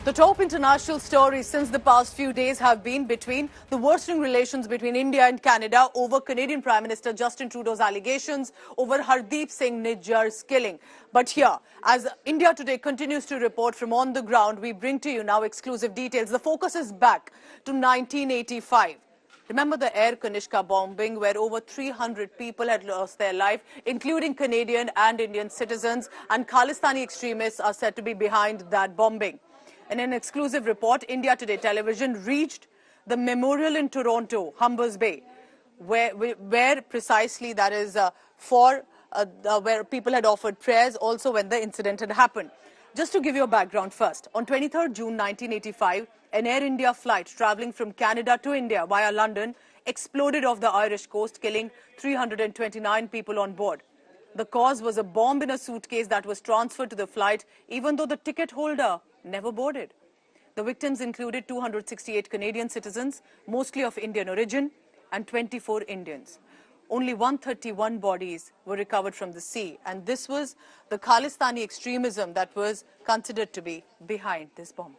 The top international stories since the past few days have been between the worsening relations between India and Canada over Canadian Prime Minister Justin Trudeau's allegations over Hardeep Singh Nijjar's killing. But here, as India Today continues to report from on the ground, we bring to you now exclusive details. The focus is back to 1985. Remember the Air Kanishka bombing where over 300 people had lost their life, including Canadian and Indian citizens, and Khalistani extremists are said to be behind that bombing. In an exclusive report, India Today television reached the memorial in Toronto, Humbers Bay, where precisely that is where people had offered prayers also when the incident had happened. Just to give you a background first, on 23rd June 1985, an Air India flight travelling from Canada to India via London exploded off the Irish coast, killing 329 people on board. The cause was a bomb in a suitcase that was transferred to the flight, even though the ticket holder never boarded. The victims included 268 Canadian citizens, mostly of Indian origin, and 24 Indians. Only 131 bodies were recovered from the sea, and this was the Khalistani extremism that was considered to be behind this bombing.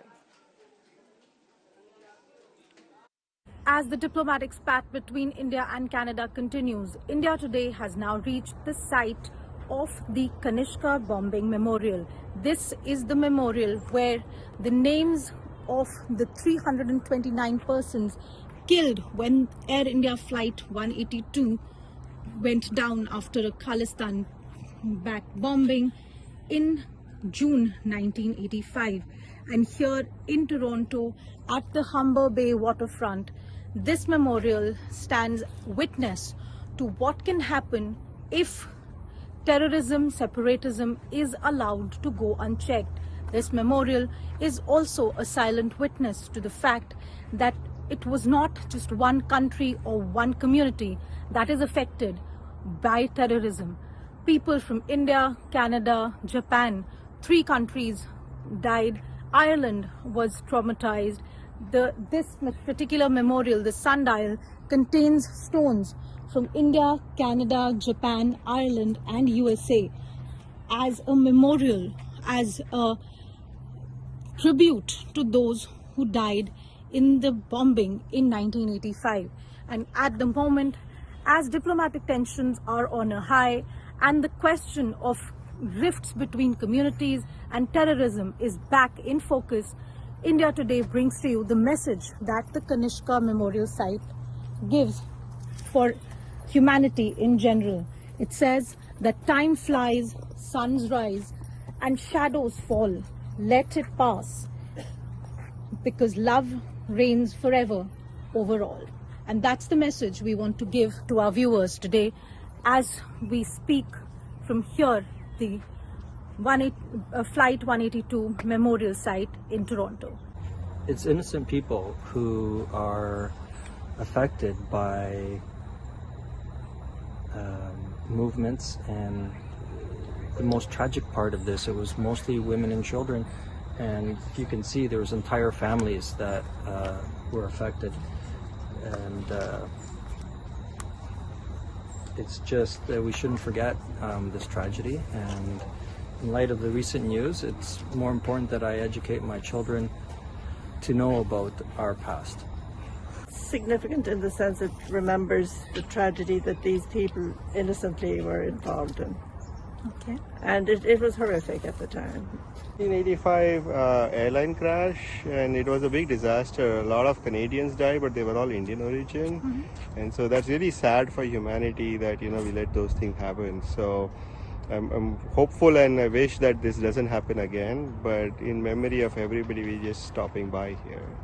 As the diplomatic spat between India and Canada continues, India Today has now reached the site of the Kanishka bombing memorial. This is the memorial where the names of the 329 persons killed when Air India Flight 182 went down after a Khalistan-backed bombing in June 1985. And here in Toronto, at the Humber Bay waterfront, this memorial stands witness to what can happen if terrorism, separatism is allowed to go unchecked. This memorial is also a silent witness to the fact that it was not just one country or one community that is affected by terrorism. People from India, Canada, Japan, 3 countries died. Ireland was traumatized. This particular memorial, the sundial, contains stones from India, Canada, Japan, Ireland and USA as a memorial, as a tribute to those who died in the bombing in 1985. And at the moment, as diplomatic tensions are on a high and the question of rifts between communities and terrorism is back in focus, India Today brings to you the message that the Kanishka Memorial Site gives for humanity in general. It says that time flies, suns rise, and shadows fall. Let it pass, because love reigns forever over all. And that's the message we want to give to our viewers today as we speak from here, the Flight 182 Memorial Site in Toronto. It's innocent people who are affected by movements, and the most tragic part of this, it was mostly women and children, and you can see there was entire families that were affected, and it's just that we shouldn't forget this tragedy. And in light of the recent news, it's more important that I educate my children to know about our past. Significant in the sense it remembers the tragedy that these people innocently were involved in. Okay. And it was horrific at the time. 1985 airline crash, and it was a big disaster. A lot of Canadians died, but they were all Indian origin. Mm-hmm. And so that's really sad for humanity that, we let those things happen. So I'm hopeful, and I wish that this doesn't happen again, but in memory of everybody, we're just stopping by here.